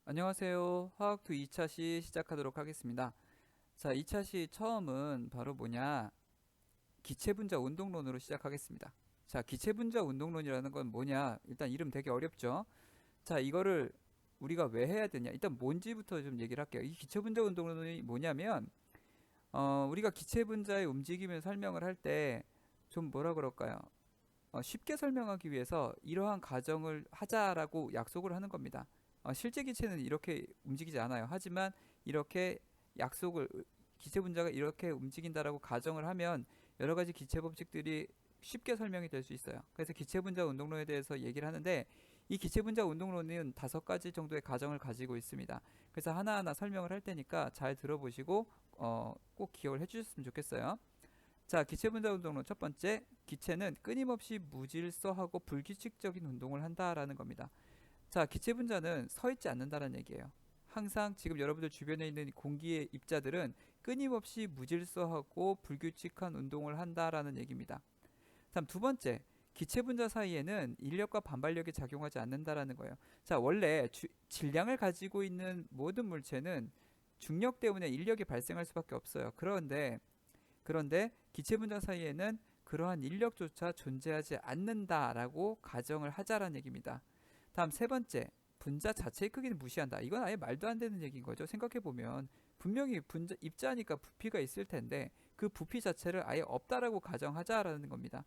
안녕하세요. 화학투 2차 시 시작하도록 하겠습니다. 자, 2차 시 처음은 바로 뭐냐? 기체분자 운동론으로 시작하겠습니다. 자, 기체분자 운동론이라는 건 뭐냐? 일단 이름 되게 어렵죠? 자, 이거를 우리가 왜 해야 되냐? 일단 뭔지부터 좀 얘기를 할게요. 이 기체분자 운동론이 뭐냐면, 우리가 기체분자의 움직임을 설명을 할 때 좀 뭐라 그럴까요? 쉽게 설명하기 위해서 이러한 가정을 하자라고 약속을 하는 겁니다. 실제 기체는 이렇게 움직이지 않아요. 하지만 이렇게 약속을 기체 분자가 이렇게 움직인다라고 가정을 하면 여러 가지 기체 법칙들이 쉽게 설명이 될 수 있어요. 그래서 기체 분자 운동론에 대해서 얘기를 하는데 이 기체 분자 운동론은 5가지 정도의 가정을 가지고 있습니다. 그래서 하나하나 설명을 할 테니까 잘 들어보시고 꼭 기억을 해주셨으면 좋겠어요. 자, 기체 분자 운동론 첫 번째, 기체는 끊임없이 무질서하고 불규칙적인 운동을 한다라는 겁니다. 자, 기체 분자는 서 있지 않는다는 얘기예요. 항상 지금 여러분들 주변에 있는 공기의 입자들은 끊임없이 무질서하고 불규칙한 운동을 한다라는 얘기입니다. 다음 두 번째, 기체 분자 사이에는 인력과 반발력이 작용하지 않는다라는 거예요. 자, 원래 질량을 가지고 있는 모든 물체는 중력 때문에 인력이 발생할 수밖에 없어요. 그런데 기체 분자 사이에는 그러한 인력조차 존재하지 않는다라고 가정을 하자라는 얘기입니다. 다음 세 번째, 분자 자체의 크기는 무시한다. 이건 아예 말도 안 되는 얘기인 거죠. 생각해 보면 분명히 분자 입자니까 부피가 있을 텐데 그 부피 자체를 아예 없다라고 가정하자라는 겁니다.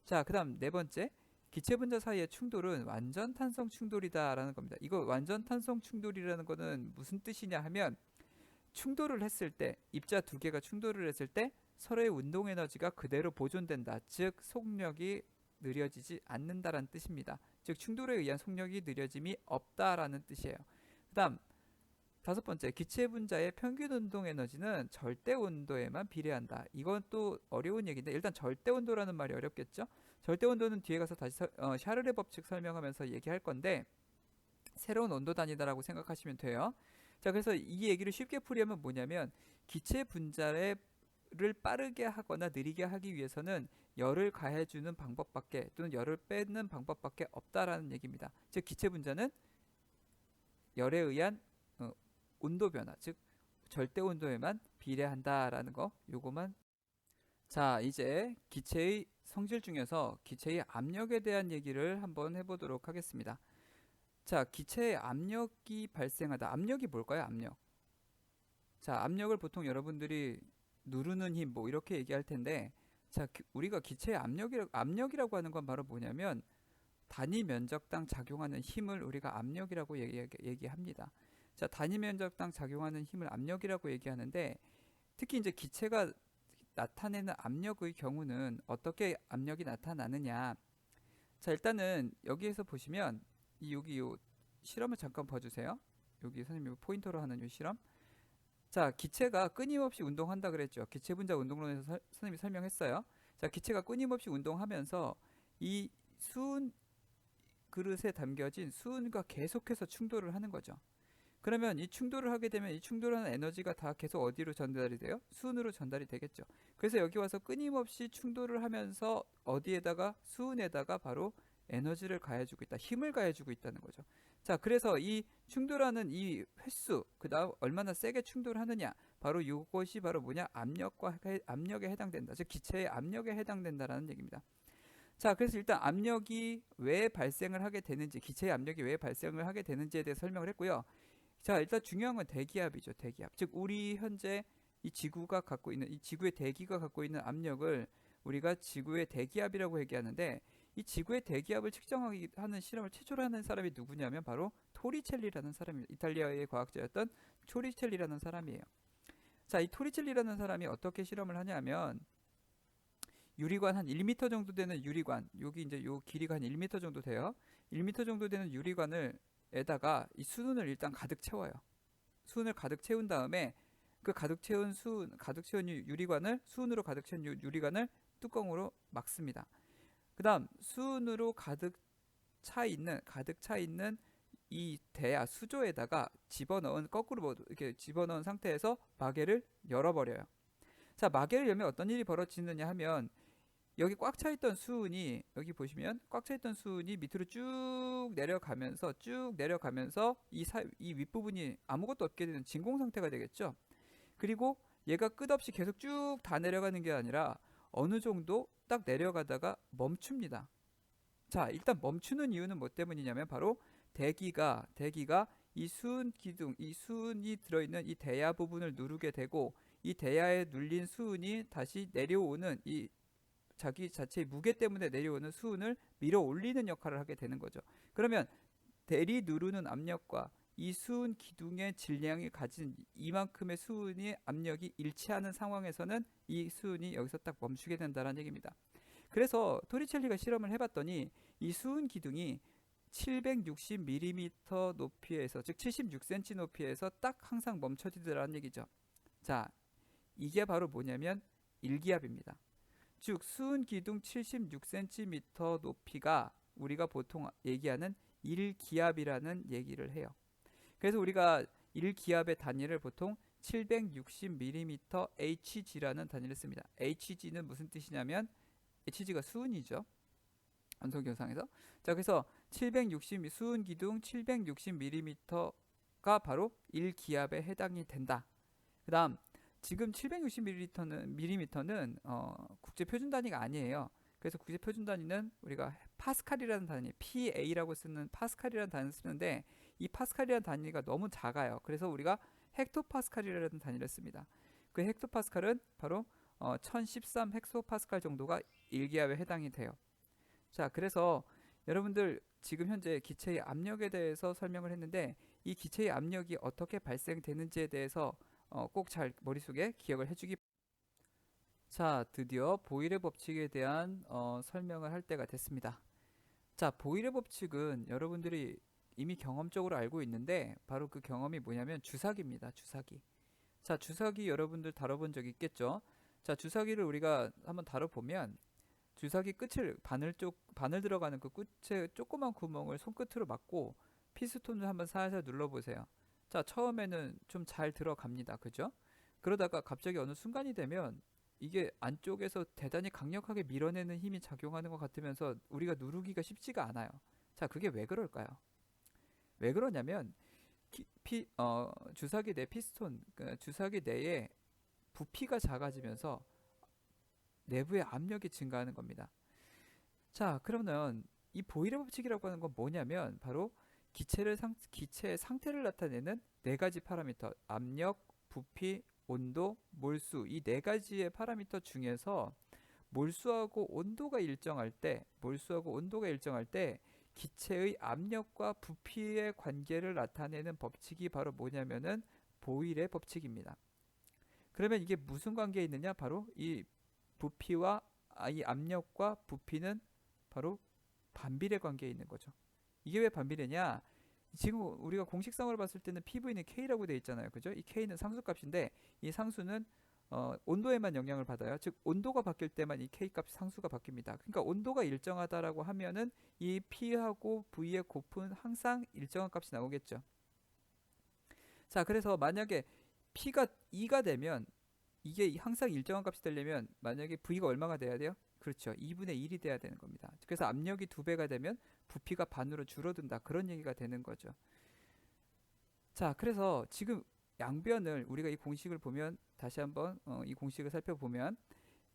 자, 그다음 네 번째, 기체 분자 사이의 충돌은 완전 탄성 충돌이다라는 겁니다. 이거 완전 탄성 충돌이라는 거는 무슨 뜻이냐 하면 충돌을 했을 때 입자 두 개가 충돌을 했을 때 서로의 운동 에너지가 그대로 보존된다. 즉 속력이 느려지지 않는다라는 뜻입니다. 즉 충돌에 의한 속력이 느려짐이 없다라는 뜻이에요. 그다음 다섯 번째, 기체 분자의 평균 운동 에너지는 절대 온도에만 비례한다. 이건 또 어려운 얘기인데 일단 절대 온도라는 말이 어렵겠죠? 절대 온도는 뒤에 가서 다시 샤를의 법칙 설명하면서 얘기할 건데 새로운 온도 단위다라고 생각하시면 돼요. 자, 그래서 이 얘기를 쉽게 풀이하면 뭐냐면 기체 분자를 빠르게 하거나 느리게 하기 위해서는 열을 가해주는 방법밖에 또는 열을 빼는 방법밖에 없다라는 얘기입니다. 즉 기체 분자는 열에 의한 온도 변화, 즉 절대 온도에만 비례한다라는 거 요거만. 자, 이제 기체의 성질 중에서 기체의 압력에 대한 얘기를 한번 해보도록 하겠습니다. 자, 기체에 압력이 발생하다. 압력이 뭘까요? 압력. 자, 압력을 보통 여러분들이 누르는 힘 뭐 이렇게 얘기할 텐데 자, 우리가 기체의 압력이라고 하는 건 바로 뭐냐면 단위 면적당 작용하는 힘을 우리가 압력이라고 얘기합니다. 자, 단위 면적당 작용하는 힘을 압력이라고 얘기하는데 특히 이제 기체가 나타내는 압력의 경우는 어떻게 압력이 나타나느냐. 자, 일단은 여기에서 보시면 여기 요 실험을 잠깐 봐주세요. 여기 선생님이 포인터로 하는 요 실험. 자, 기체가 끊임없이 운동한다 그랬죠. 기체 분자 운동론에서 선생님이 설명했어요. 자, 기체가 끊임없이 운동하면서 이 수은 그릇에 담겨진 수은과 계속해서 충돌을 하는 거죠. 그러면 이 충돌을 하게 되면 이 충돌하는 에너지가 다 계속 어디로 전달이 돼요? 수은으로 전달이 되겠죠. 그래서 여기 와서 끊임없이 충돌을 하면서 어디에다가 수은에다가 바로 에너지를 가해주고 있다. 힘을 가해주고 있다는 거죠. 자, 그래서 이 충돌하는 이 횟수, 그다음 얼마나 세게 충돌하느냐, 바로 이것이 바로 뭐냐? 압력에 해당된다. 즉 기체의 압력에 해당된다라는 얘기입니다. 자, 그래서 일단 압력이 왜 발생을 하게 되는지, 기체의 압력이 왜 발생을 하게 되는지에 대해 설명을 했고요. 자, 일단 중요한 건 대기압이죠. 대기압. 즉 우리 현재 이 지구가 갖고 있는 이 지구의 대기가 갖고 있는 압력을 우리가 지구의 대기압이라고 얘기하는데 이 지구의 대기압을 측정하는 실험을 최초로 하는 사람이 누구냐면 바로 토리첼리라는 사람입니다. 이탈리아의 과학자였던 토리첼리라는 사람이에요. 자, 이 토리첼리라는 사람이 어떻게 실험을 하냐면 유리관 한 1m 정도 되는 유리관, 여기 이제 요 길이가 한 1m 정도 돼요. 1m 정도 되는 유리관을 에다가 이 수은을 일단 가득 채워요. 수은을 가득 채운 다음에 그 가득 채운 유리관을 수은으로 가득 채운 유리관을 뚜껑으로 막습니다. 그다음 수은으로 가득 차 있는 이 대야 수조에다가 집어넣은 거꾸로 이렇게 집어넣은 상태에서 마개를 열어버려요. 자, 마개를 열면 어떤 일이 벌어지느냐 하면 여기 꽉 차 있던 수은이 여기 보시면 꽉 차 있던 수은이 밑으로 쭉 내려가면서 이 윗부분이 아무것도 없게 되는 진공 상태가 되겠죠. 그리고 얘가 끝없이 계속 쭉 다 내려가는 게 아니라 어느 정도 딱 내려가다가 멈춥니다. 자, 일단 멈추는 이유는 뭐 때문이냐면 바로 대기가 이 수은 기둥, 이 수은이 들어있는 이 대야 부분을 누르게 되고 이 대야에 눌린 수은이 다시 내려오는 이 자기 자체의 무게 때문에 내려오는 수은을 밀어 올리는 역할을 하게 되는 거죠. 그러면 대리 누르는 압력과 이 수은 기둥의 질량이 가진 이만큼의 수은의 압력이 일치하는 상황에서는 이 수은이 여기서 딱 멈추게 된다는 얘기입니다. 그래서 토리첼리가 실험을 해봤더니 이 수은 기둥이 760mm 높이에서, 즉 76cm 높이에서 딱 항상 멈춰지더라는 얘기죠. 자, 이게 바로 뭐냐면 일기압입니다. 즉 수은 기둥 76cm 높이가 우리가 보통 얘기하는 1기압이라는 얘기를 해요. 그래서 우리가 1기압의 단위를 보통 760mm Hg라는 단위를 씁니다. Hg는 무슨 뜻이냐면 Hg가 수은이죠. 원소경상에서. 자, 그래서 760 수은 기둥 760mm가 바로 1기압에 해당이 된다. 그다음 지금 760mm는 국제 표준 단위가 아니에요. 그래서 국제 표준 단위는 우리가 파스칼이라는 단위, PA라고 쓰는 파스칼이라는 단위를 쓰는데 이 파스칼이라는 단위가 너무 작아요. 그래서 우리가 헥토파스칼이라는 단위를 씁니다. 그 헥토파스칼은 바로 1013 헥토파스칼 정도가 1기압에 해당이 돼요. 자, 그래서 여러분들 지금 현재 기체의 압력에 대해서 설명을 했는데 이 기체의 압력이 어떻게 발생되는지에 대해서 꼭 잘 머릿속에 기억을 해주기. 자, 드디어 보일의 법칙에 대한 설명을 할 때가 됐습니다. 자, 보일의 법칙은 여러분들이 이미 경험적으로 알고 있는데 바로 그 경험이 뭐냐면 주사기입니다. 주사기. 자, 주사기 여러분들 다뤄본 적 있겠죠? 자, 주사기를 우리가 한번 다뤄보면 주사기 끝을 바늘 들어가는 그 끝에 조그만 구멍을 손끝으로 막고 피스톤을 한번 살살 눌러보세요. 자, 처음에는 좀 잘 들어갑니다. 그죠? 그러다가 갑자기 어느 순간이 되면 이게 안쪽에서 대단히 강력하게 밀어내는 힘이 작용하는 것 같으면서 우리가 누르기가 쉽지가 않아요. 자, 그게 왜 그럴까요? 왜 그러냐면 주사기 내 피스톤, 그 주사기 내에 부피가 작아지면서 내부의 압력이 증가하는 겁니다. 자, 그러면 이 보일의 법칙이라고 하는 건 뭐냐면 바로 기체의 상태를 나타내는 네 가지 파라미터, 압력, 부피, 온도, 몰수, 이 네 가지의 파라미터 중에서 몰수하고 온도가 일정할 때 기체의 압력과 부피의 관계를 나타내는 법칙이 바로 뭐냐면은 보일의 법칙입니다. 그러면 이게 무슨 관계에 있느냐? 바로 이 이 압력과 부피는 바로 반비례 관계에 있는 거죠. 이게 왜 반비례냐? 지금 우리가 공식상으로 봤을 때는 PV는 K라고 되어 있잖아요. 그죠? 이 K는 상수값인데 이 상수는 온도에만 영향을 받아요. 즉 온도가 바뀔 때만 이 K값 상수가 바뀝니다. 그러니까 온도가 일정하다라고 하면은 이 P하고 V의 곱은 항상 일정한 값이 나오겠죠. 자, 그래서 만약에 P가 2가 되면 이게 항상 일정한 값이 되려면 만약에 V가 얼마가 돼야 돼요? 그렇죠. 2분의 1이 돼야 되는 겁니다. 그래서 압력이 2배가 되면 부피가 반으로 줄어든다. 그런 얘기가 되는 거죠. 자, 그래서 지금 양변을 우리가 이 공식을 보면 다시 한번 이 공식을 살펴보면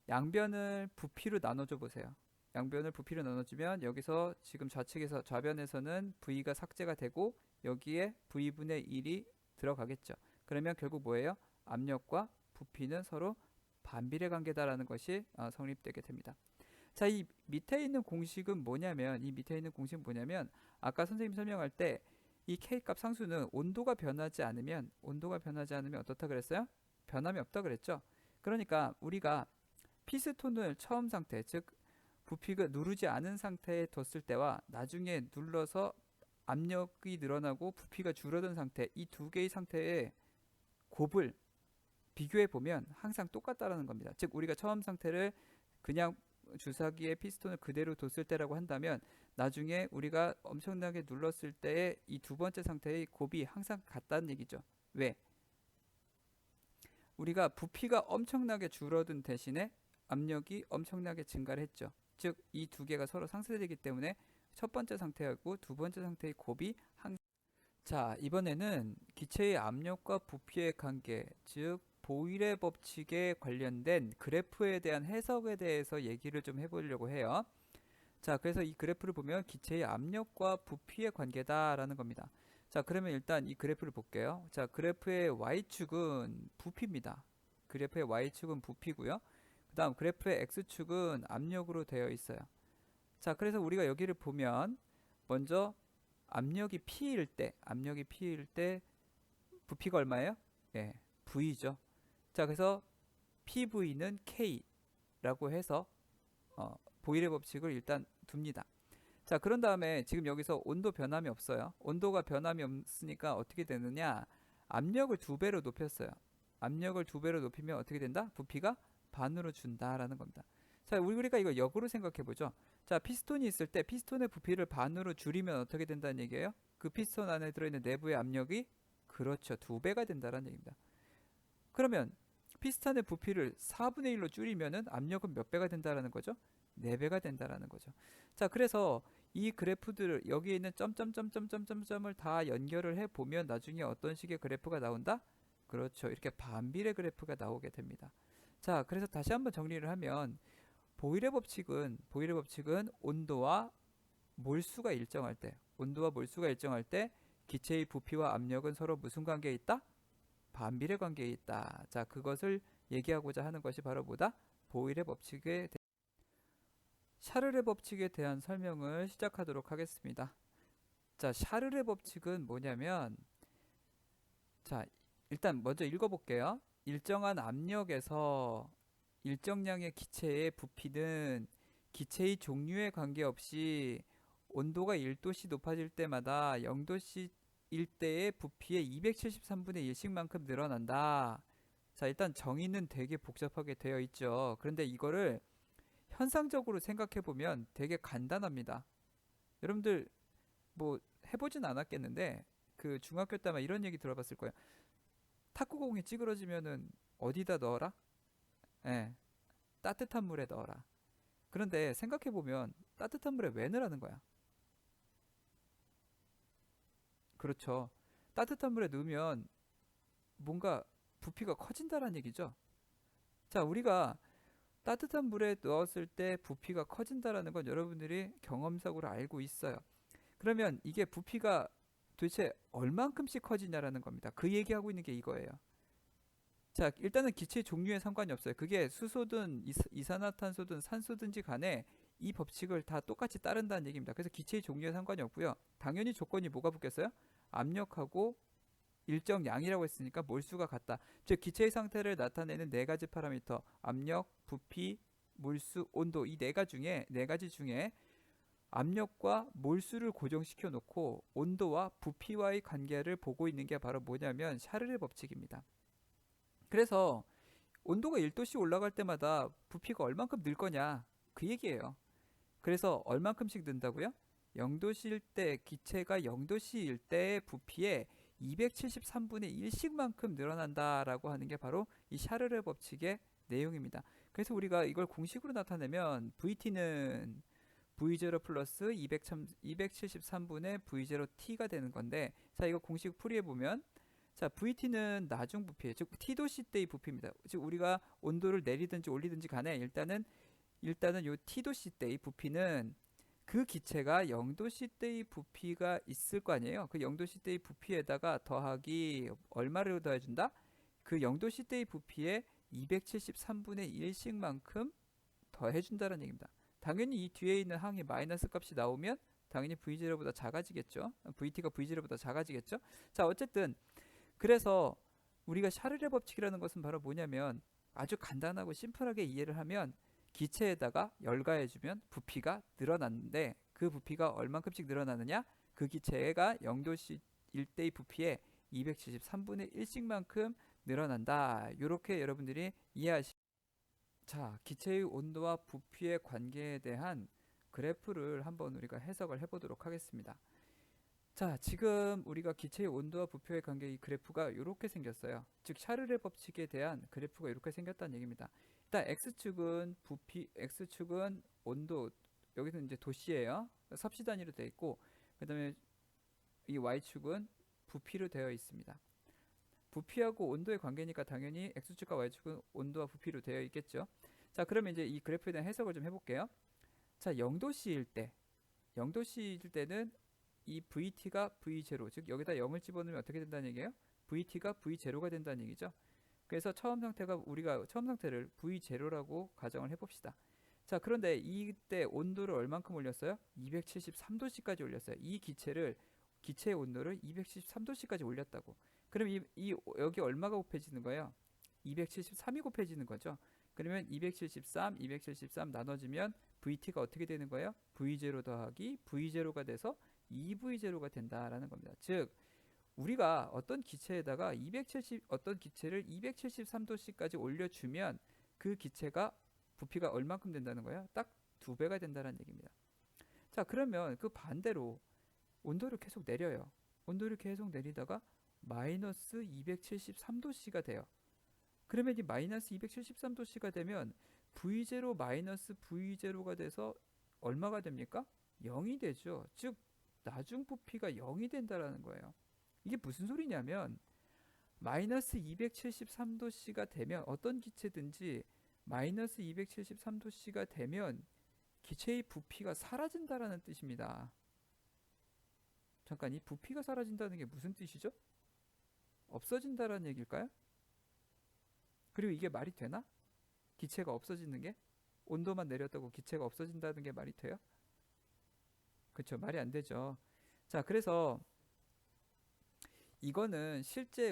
양변을 부피로 나눠줘 보세요. 양변을 부피로 나눠주면 여기서 지금 좌변에서는 V가 삭제가 되고 여기에 V분의 1이 들어가겠죠. 그러면 결국 뭐예요? 압력과 부피는 서로 반비례 관계다라는 것이 성립되게 됩니다. 자, 이 밑에 있는 공식은 뭐냐면 아까 선생님 설명할 때 이 K값 상수는 온도가 변하지 않으면 어떻다 그랬어요? 변함이 없다 그랬죠. 그러니까 우리가 피스톤을 처음 상태, 즉 부피가 누르지 않은 상태에 뒀을 때와 나중에 눌러서 압력이 늘어나고 부피가 줄어든 상태, 이 두 개의 상태의 곱을 비교해 보면 항상 똑같다라는 겁니다. 즉 우리가 처음 상태를 그냥 주사기에 피스톤을 그대로 뒀을 때라고 한다면 나중에 우리가 엄청나게 눌렀을 때의 이 두 번째 상태의 곱이 항상 같다는 얘기죠. 왜? 우리가 부피가 엄청나게 줄어든 대신에 압력이 엄청나게 증가를 했죠. 즉 이 두 개가 서로 상쇄되기 때문에 첫 번째 상태하고 두 번째 상태의 곱이 자, 이번에는 기체의 압력과 부피의 관계, 즉 보일의 법칙에 관련된 그래프에 대한 해석에 대해서 얘기를 좀 해보려고 해요. 자, 그래서 이 그래프를 보면 기체의 압력과 부피의 관계다라는 겁니다. 자, 그러면 일단 이 그래프를 볼게요. 자, 그래프의 y축은 부피입니다. 그래프의 y축은 부피고요. 그 다음 그래프의 x축은 압력으로 되어 있어요. 자, 그래서 우리가 여기를 보면 먼저 압력이 P일 때 부피가 얼마예요? 예, V죠. 자, 그래서 PV는 K라고 해서 보일의 법칙을 일단 둡니다. 자, 그런 다음에 지금 여기서 온도 변함이 없어요. 온도가 변함이 없으니까 어떻게 되느냐? 압력을 두 배로 높였어요. 압력을 두 배로 높이면 어떻게 된다? 부피가 반으로 준다라는 겁니다. 자, 우리가 이거 역으로 생각해 보죠. 자, 피스톤이 있을 때 피스톤의 부피를 반으로 줄이면 어떻게 된다는 얘기예요? 그 피스톤 안에 들어있는 내부의 압력이 그렇죠. 두 배가 된다는 얘기입니다. 그러면 피스톤의 부피를 4분의 1로 줄이면은 압력은 몇 배가 된다라는 거죠? 4배가 된다라는 거죠. 자, 그래서 이 그래프들을 여기에 있는 점점점점점점점을 다 연결을 해 보면 나중에 어떤 식의 그래프가 나온다? 그렇죠. 이렇게 반비례 그래프가 나오게 됩니다. 자, 그래서 다시 한번 정리를 하면 보일의 법칙은 온도와 몰수가 일정할 때 기체의 부피와 압력은 서로 무슨 관계에 있다? 반비례 관계에 있다. 자, 그것을 얘기하고자 하는 것이 바로 뭐다? 샤를의 법칙에 대한 설명을 시작하도록 하겠습니다. 자, 샤를의 법칙은 뭐냐면, 자, 일단 먼저 읽어볼게요. 일정한 압력에서 일정량의 기체의 부피는 기체의 종류에 관계없이 온도가 1도씨 높아질 때마다 0도씨 일 때의 부피의 273분의 1씩만큼 늘어난다. 자, 일단 정의는 되게 복잡하게 되어 있죠. 그런데 이거를 현상적으로 생각해 보면 되게 간단합니다. 여러분들 뭐 해보진 않았겠는데 그 중학교 때만 이런 얘기 들어봤을 거예요. 탁구공이 찌그러지면은 어디다 넣어라? 예, 따뜻한 물에 넣어라. 그런데 생각해 보면 따뜻한 물에 왜 넣으라는 거야? 그렇죠. 따뜻한 물에 넣으면 뭔가 부피가 커진다는 얘기죠. 자, 우리가 따뜻한 물에 넣었을 때 부피가 커진다라는 건 여러분들이 경험적으로 알고 있어요. 그러면 이게 부피가 도대체 얼만큼씩 커지냐라는 겁니다. 그 얘기하고 있는 게 이거예요. 자, 일단은 기체 종류에 상관이 없어요. 그게 수소든 이산화탄소든 산소든지 간에 이 법칙을 다 똑같이 따른다는 얘기입니다. 그래서 기체의 종류에 상관이 없고요. 당연히 조건이 뭐가 붙겠어요? 압력하고 일정 양이라고 했으니까 몰수가 같다. 즉 기체의 상태를 나타내는 네 가지 파라미터 압력, 부피, 몰수, 온도 이 네 가지 중에 압력과 몰수를 고정시켜 놓고 온도와 부피와의 관계를 보고 있는 게 바로 뭐냐면 샤를의 법칙입니다. 그래서 온도가 1도씩 올라갈 때마다 부피가 얼만큼 늘 거냐 그 얘기예요. 그래서 얼만큼씩 는다고요? 0도씨일 때 기체가 0도씨일 때의 부피에 273분의 1씩만큼 늘어난다라고 하는 게 바로 이 샤르르 법칙의 내용입니다. 그래서 우리가 이걸 공식으로 나타내면 VT는 V0 플러스 273분의 V0T가 되는 건데 자 이거 공식 풀이해 보면 자 VT는 나중 부피 즉 T도씨 때의 부피입니다. 즉 우리가 온도를 내리든지 올리든지 간에 일단은 요 T도씨 때의 부피는 그 기체가 0도씨 때의 부피가 있을 거 아니에요. 그 0도씨 때의 부피에다가 더하기 얼마를 더해준다? 그 0도씨 때의 부피에 273분의 1씩만큼 더해준다는 얘기입니다. 당연히 이 뒤에 있는 항이 마이너스 값이 나오면 당연히 V0보다 작아지겠죠. VT가 V0보다 작아지겠죠. 자 어쨌든 그래서 우리가 샤를의 법칙이라는 것은 바로 뭐냐면 아주 간단하고 심플하게 이해를 하면 기체에다가 열가해주면 부피가 늘어났는데 그 부피가 얼만큼씩 늘어나느냐? 그 기체가 0도씨일 때의 부피에 273분의 1씩만큼 늘어난다. 이렇게 여러분들이 자, 기체의 온도와 부피의 관계에 대한 그래프를 한번 우리가 해석을 해보도록 하겠습니다. 자, 지금 우리가 기체의 온도와 부피의 관계 이 그래프가 이렇게 생겼어요. 즉 샤르르 법칙에 대한 그래프가 이렇게 생겼다는 얘기입니다. 일단 x축은 부피, x축은 온도, 여기서 이제 도시예요. 섭씨 단위로 되어 있고, 그다음에 이 y축은 부피로 되어 있습니다. 부피하고 온도의 관계니까 당연히 x축과 y축은 온도와 부피로 되어 있겠죠. 자, 그러면 이제 이 그래프에 대한 해석을 좀 해볼게요. 자, 0도씨일 때, 0도씨일 때는 이 VT가 V0, 즉 여기다 0을 집어넣으면 어떻게 된다는 얘기예요? VT가 V0가 된다는 얘기죠. 그래서 처음 상태가 우리가 처음 상태를 V0라고 가정을 해봅시다. 자, 그런데 이때 온도를 얼만큼 올렸어요? 273도씨까지 올렸어요. 이 기체의 온도를 273도씨까지 올렸다고. 그럼 여기 얼마가 곱해지는 거예요? 273이 곱해지는 거죠. 그러면 273 나눠지면 VT가 어떻게 되는 거예요? V0 더하기 V0가 돼서 2V0가 된다라는 겁니다. 즉 우리가 어떤 기체에다가 어떤 기체를 273도씨까지 올려주면 그 기체가 부피가 얼만큼 된다는 거예요? 딱 2배가 된다는 얘기입니다. 자, 그러면 그 반대로 온도를 계속 내려요. 온도를 계속 내리다가 마이너스 273도씨가 돼요. 그러면 이 마이너스 273도씨가 되면 V0 마이너스 V0가 돼서 얼마가 됩니까? 0이 되죠. 즉 나중 부피가 0이 된다라는 거예요. 이게 무슨 소리냐면 마이너스 273도씨가 되면 어떤 기체든지 마이너스 273도씨가 되면 기체의 부피가 사라진다라는 뜻입니다. 잠깐, 이 부피가 사라진다는 게 무슨 뜻이죠? 없어진다라는 얘기일까요? 그리고 이게 말이 되나? 기체가 없어지는 게? 온도만 내렸다고 기체가 없어진다는 게 말이 돼요? 그쵸, 말이 안 되죠. 자, 그래서 이거는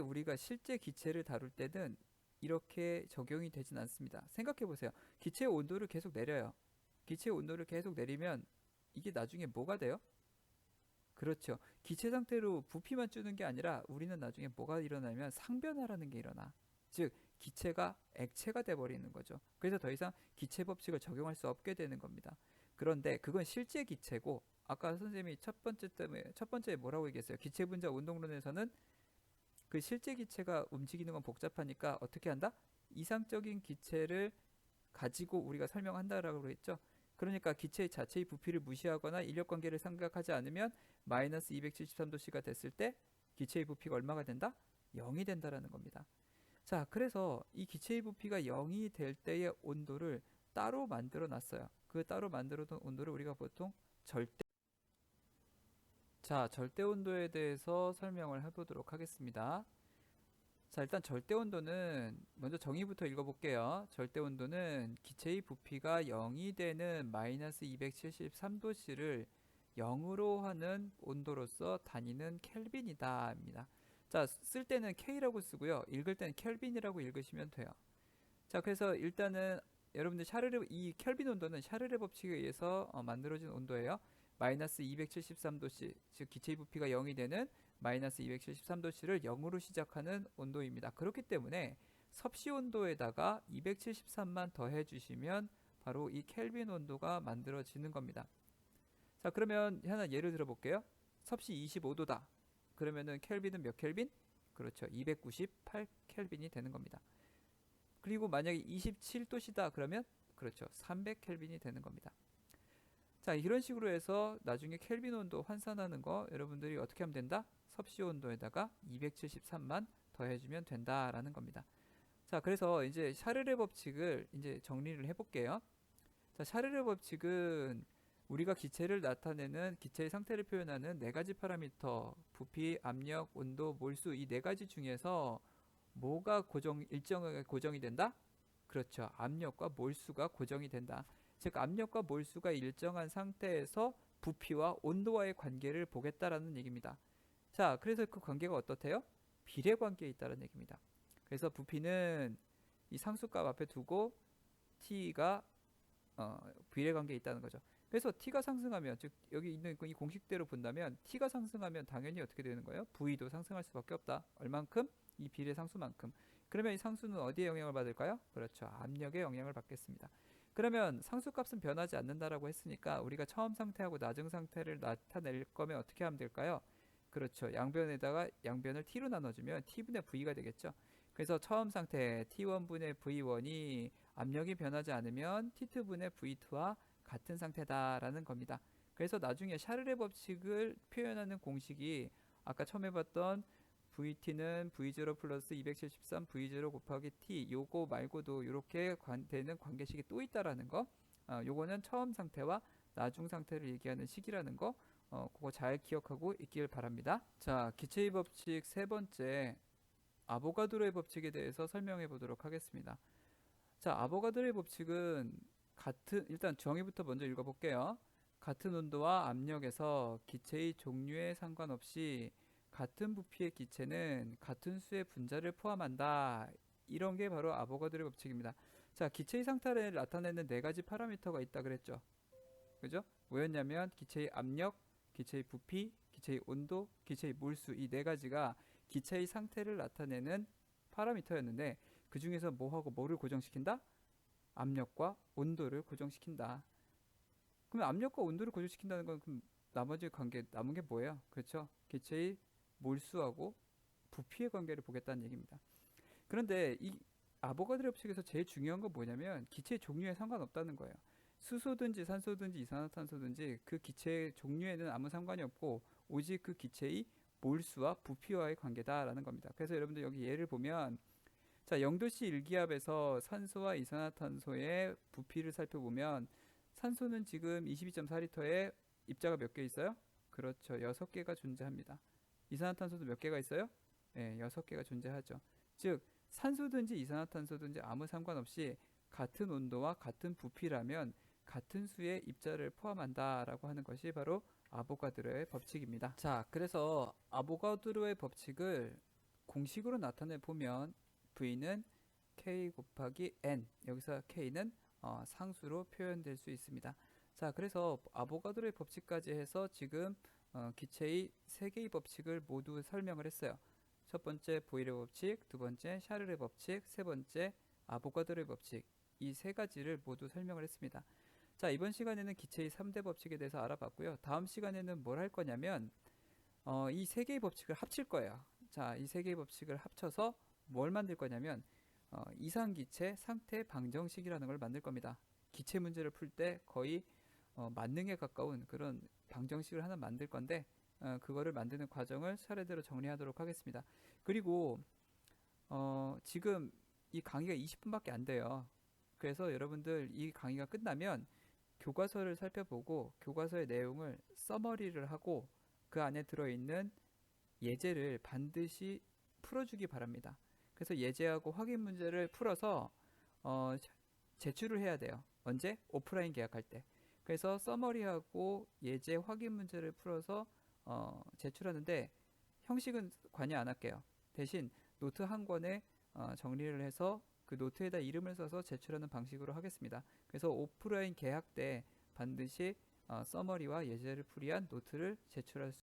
우리가 실제 기체를 다룰 때는 이렇게 적용이 되진 않습니다. 생각해 보세요. 기체의 온도를 계속 내려요. 기체의 온도를 계속 내리면 이게 나중에 뭐가 돼요? 그렇죠. 기체 상태로 부피만 주는 게 아니라 우리는 나중에 뭐가 일어나면 상변화라는 게 일어나. 즉 기체가 액체가 돼 버리는 거죠. 그래서 더 이상 기체 법칙을 적용할 수 없게 되는 겁니다. 그런데 그건 실제 기체고, 아까 선생님이 첫 번째 뭐라고 얘기했어요? 기체 분자 운동론에서는 그 실제 기체가 움직이는 건 복잡하니까 어떻게 한다? 이상적인 기체를 가지고 우리가 설명한다라고 했죠. 그러니까 기체 자체의 부피를 무시하거나 인력 관계를 생각하지 않으면 마이너스 273도씨가 됐을 때 기체의 부피가 얼마가 된다? 0이 된다라는 겁니다. 자, 그래서 이 기체의 부피가 0이 될 때의 온도를 따로 만들어 놨어요. 그 따로 만들어 둔 온도를 우리가 보통 절대 온도에 대해서 설명을 해보도록 하겠습니다. 자, 일단 절대 온도는 먼저 정의부터 읽어볼게요. 절대 온도는 기체의 부피가 0이 되는 마이너스 273도씨를 0으로 하는 온도로서 단위는 켈빈이다입니다. 자, 쓸 때는 K라고 쓰고요. 읽을 때는 켈빈이라고 읽으시면 돼요. 자, 그래서 일단은 여러분들 이 켈빈 온도는 샤르르 법칙에 의해서 만들어진 온도예요. 마이너스 273도씨, 즉 기체의 부피가 0이 되는 마이너스 273도씨를 0으로 시작하는 온도입니다. 그렇기 때문에 섭씨 온도에다가 273만 더해 주시면 바로 이 켈빈 온도가 만들어지는 겁니다. 자, 그러면 하나 예를 들어 볼게요. 섭씨 25도다. 그러면은 켈빈은 몇 켈빈? 그렇죠. 298 켈빈이 되는 겁니다. 그리고 만약에 27도시다 그러면 그렇죠. 300 켈빈이 되는 겁니다. 자, 이런 식으로 해서 나중에 켈빈 온도 환산하는 거 여러분들이 어떻게 하면 된다? 섭씨 온도에다가 273만 더해주면 된다라는 겁니다. 자, 그래서 이제 샤르르 법칙을 이제 정리를 해볼게요. 자, 샤르르 법칙은 우리가 기체를 나타내는 기체의 상태를 표현하는 네 가지 파라미터, 부피, 압력, 온도, 몰수, 이 네 가지 중에서 뭐가 일정하게 고정이 된다? 그렇죠. 압력과 몰수가 고정이 된다. 즉 압력과 몰수가 일정한 상태에서 부피와 온도와의 관계를 보겠다라는 얘기입니다. 자, 그래서 그 관계가 어떻대요? 비례 관계에 있다는 얘기입니다. 그래서 부피는 이 상수값 앞에 두고 t가 비례 관계에 있다는 거죠. 그래서 t가 상승하면, 즉 여기 있는 이 공식대로 본다면 t가 상승하면 당연히 어떻게 되는 거예요? v도 상승할 수밖에 없다. 얼만큼? 이 비례 상수만큼. 그러면 이 상수는 어디에 영향을 받을까요? 그렇죠. 압력에 영향을 받겠습니다. 그러면 상수값은 변하지 않는다라고 했으니까 우리가 처음 상태하고 나중 상태를 나타낼 거면 어떻게 하면 될까요? 그렇죠. 양변에다가 양변을 t로 나눠주면 t분의 v가 되겠죠. 그래서 처음 상태 t1분의 v1이 압력이 변하지 않으면 t2분의 v2와 같은 상태다라는 겁니다. 그래서 나중에 샤를의 법칙을 표현하는 공식이 아까 처음 해봤던 VT는 V0 플러스 273 V0 곱하기 T 요거 말고도 이렇게 되는 관계식이 또 있다라는 거, 요거는 처음 상태와 나중 상태를 얘기하는 식이라는 거, 그거 잘 기억하고 있길 바랍니다. 자, 기체의 법칙 세 번째, 아보가드로의 법칙에 대해서 설명해 보도록 하겠습니다. 자, 아보가드로의 법칙은 일단 정의부터 먼저 읽어볼게요. 같은 온도와 압력에서 기체의 종류에 상관없이 같은 부피의 기체는 같은 수의 분자를 포함한다. 이런 게 바로 아보가드로의 법칙입니다. 자, 기체의 상태를 나타내는 네 가지 파라미터가 있다 그랬죠. 그죠? 뭐였냐면 기체의 압력, 기체의 부피, 기체의 온도, 기체의 몰수 이 네 가지가 기체의 상태를 나타내는 파라미터였는데 그 중에서 뭐하고 뭐를 고정시킨다? 압력과 온도를 고정시킨다. 그러면 압력과 온도를 고정시킨다는 건 그럼 나머지 관계 남은 게 뭐예요? 그렇죠? 기체의 몰수하고 부피의 관계를 보겠다는 얘기입니다. 그런데 이 아보가드로 법칙에서 제일 중요한 건 뭐냐면 기체의 종류에 상관없다는 거예요. 수소든지 산소든지 이산화탄소든지 그 기체의 종류에는 아무 상관이 없고 오직 그 기체의 몰수와 부피와의 관계다라는 겁니다. 그래서 여러분들 여기 예를 보면 자, 0도씨 일기압에서 산소와 이산화탄소의 부피를 살펴보면 산소는 지금 22.4리터에 입자가 몇 개 있어요? 그렇죠. 6개가 존재합니다. 이산화탄소도 몇 개가 있어요? 네, 6개가 존재하죠. 즉, 산소든지 이산화탄소든지 아무 상관없이 같은 온도와 같은 부피라면 같은 수의 입자를 포함한다라고 하는 것이 바로 아보가드로의 법칙입니다. 자, 그래서 아보가드로의 법칙을 공식으로 나타내 보면 V는 K 곱하기 N, 여기서 K는 상수로 표현될 수 있습니다. 자, 그래서 아보가드로의 법칙까지 해서 지금 기체의 세 개의 법칙을 모두 설명을 했어요. 첫 번째 보일의 법칙, 두 번째 샤를의 법칙, 세 번째 아보가드로의 법칙, 이 세 가지를 모두 설명을 했습니다. 자, 이번 시간에는 기체의 3대 법칙에 대해서 알아봤고요. 다음 시간에는 뭘 할 거냐면 이 세 개의 법칙을 합칠 거예요. 자, 이 세 개의 법칙을 합쳐서 뭘 만들 거냐면 이상기체 상태 방정식이라는 걸 만들 겁니다. 기체 문제를 풀 때 거의 만능에 가까운 그런 방정식을 하나 만들 건데 그거를 만드는 과정을 차례대로 정리하도록 하겠습니다. 그리고 지금 이 강의가 20분밖에 안 돼요. 그래서 여러분들 이 강의가 끝나면 교과서를 살펴보고 교과서의 내용을 서머리를 하고 그 안에 들어있는 예제를 반드시 풀어주기 바랍니다. 그래서 예제하고 확인 문제를 풀어서 제출을 해야 돼요. 언제? 오프라인 계약할 때. 그래서 서머리하고 예제 확인 문제를 풀어서 제출하는데 형식은 관여 안 할게요. 대신 노트 한 권에 정리를 해서 그 노트에다 이름을 써서 제출하는 방식으로 하겠습니다. 그래서 오프라인 계약 때 반드시 서머리와 예제를 풀이한 노트를 제출할 수